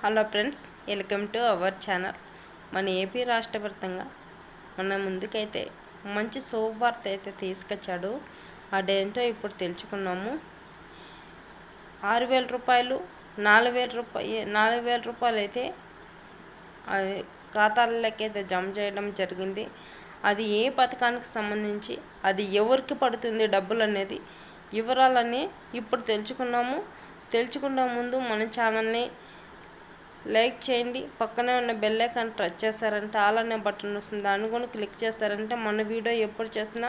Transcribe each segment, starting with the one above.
Hello friends, welcome to our channel. మన AP రాష్ట్ర వ్యాప్తంగా మన ముందుకైతే మంచి శుభవార్త అయితే తీసుకొచ్చాడు. అదేంటో ఇప్పుడు తెలుసుకున్నాము. 6,000 రూపాయలు 4,000 రూపాయలు అయితే ఖాతాలలోకి అయితే జమ చేయడం జరిగింది. అది ఏ పథకానికి సంబంధించి, అది ఎవరికి పడుతుంది డబ్బులు అనేది వివరాలన్నీ ఇప్పుడు తెలుసుకున్నాము. తెలుసుకునే ముందు మన ఛానల్ని లైక్ చేయండి. పక్కనే ఉన్న బెల్ ఐకాన్ టచ్ చేశారంటే ఆల్ అనే బటన్ వస్తుంది, దాన్ని కూడా క్లిక్ చేశారంటే మన వీడియో ఎప్పుడు చేసినా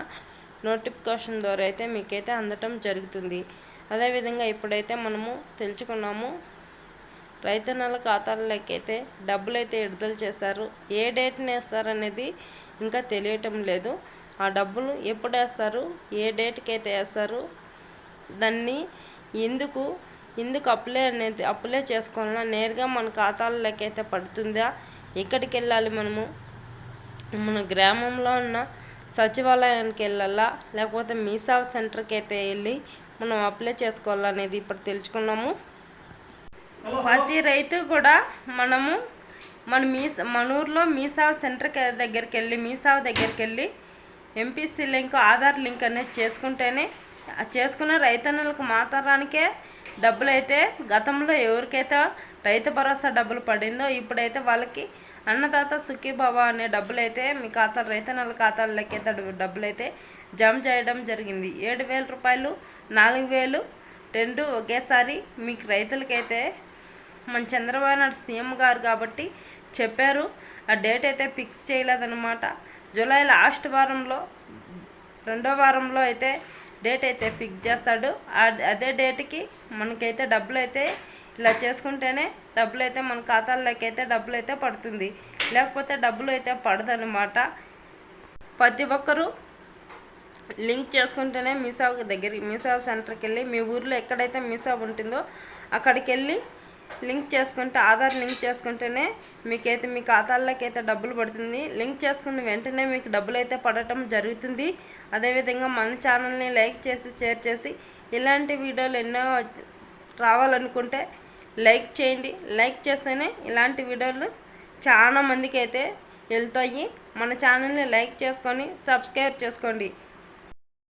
నోటిఫికేషన్ ద్వారా అయితే మీకైతే అందటం జరుగుతుంది. అదేవిధంగా ఇప్పుడైతే మనము తెలుసుకున్నాము, రైతన్నల ఖాతాలలోకి అయితే డబ్బులు అయితే విడుదల చేశారు. ఏ డేట్ని వేస్తారనేది ఇంకా తెలియటం లేదు. ఆ డబ్బులు ఎప్పుడు వేస్తారు, ఏ డేట్కి అయితే వేస్తారు, దాన్ని ఎందుకు అప్లై చేసుకోవాలన్నా నేరుగా మన ఖాతాలలోకి అయితే పడుతుందా, ఎక్కడికి వెళ్ళాలి, మన గ్రామంలో ఉన్న సచివాలయానికి వెళ్ళాలా, లేకపోతే మీ సేవా సెంటర్కి అయితే వెళ్ళి మనం అప్లై చేసుకోవాలనేది ఇప్పుడు తెలుసుకున్నాము. ప్రతి రైతు కూడా మన ఊర్లో మీ సేవా సెంటర్ దగ్గరికి వెళ్ళి ఎంపీసీ లింక్, ఆధార్ లింక్ అనేది చేసుకునే రైతన్నలకు మాత్రానికే డబ్బులు అయితే గతంలో ఎవరికైతే రైతు భరోసా డబ్బులు పడిందో ఇప్పుడైతే వాళ్ళకి అన్నదాత సుఖీభవ అనే డబ్బులు అయితే మీ రైతన్నల ఖాతాల్లోకి అయితే డబ్బులు అయితే జమ చేయడం జరిగింది. 7,000 రూపాయలు, 4,000 రెండు ఒకేసారి మీకు రైతులకైతే మన చంద్రబాబు నాయుడు సీఎం గారు కాబట్టి చెప్పారు. ఆ డేట్ అయితే ఫిక్స్ చేయలేదన్నమాట. జూలై లాస్ట్ వారంలో, 2వ వారంలో అయితే డేట్ అయితే ఫిక్స్ చేస్తాడు. అదే డేట్కి మనకైతే డబ్బులు అయితే ఇలా చేసుకుంటేనే డబ్బులు అయితే మన ఖాతాల్లోకి అయితే డబ్బులు అయితే పడుతుంది, లేకపోతే డబ్బులు అయితే పడదన్నమాట. ప్రతి ఒక్కరూ లింక్ చేసుకుంటేనే మీ సేవ సెంటర్కి వెళ్ళి, మీ ఊర్లో ఎక్కడైతే మీ సేవ ఉంటుందో అక్కడికి వెళ్ళి లింక్ చేసుకుంటే, ఆధార్ లింక్ చేసుకుంటేనే మీకైతే మీ ఖాతాల్లోకి అయితే డబ్బులు పడుతుంది. లింక్ చేసుకున్న వెంటనే మీకు డబ్బులు అయితే పడటం జరుగుతుంది. అదేవిధంగా మన ఛానల్ని లైక్ చేసి, షేర్ చేసి, ఇలాంటి వీడియోలు ఎన్నో రావాలనుకుంటే లైక్ చేయండి. లైక్ చేస్తేనే ఇలాంటి వీడియోలు చాలా మందికి అయితే వెళ్తాయి. మన ఛానల్ని లైక్ చేసుకొని సబ్స్క్రైబ్ చేసుకోండి.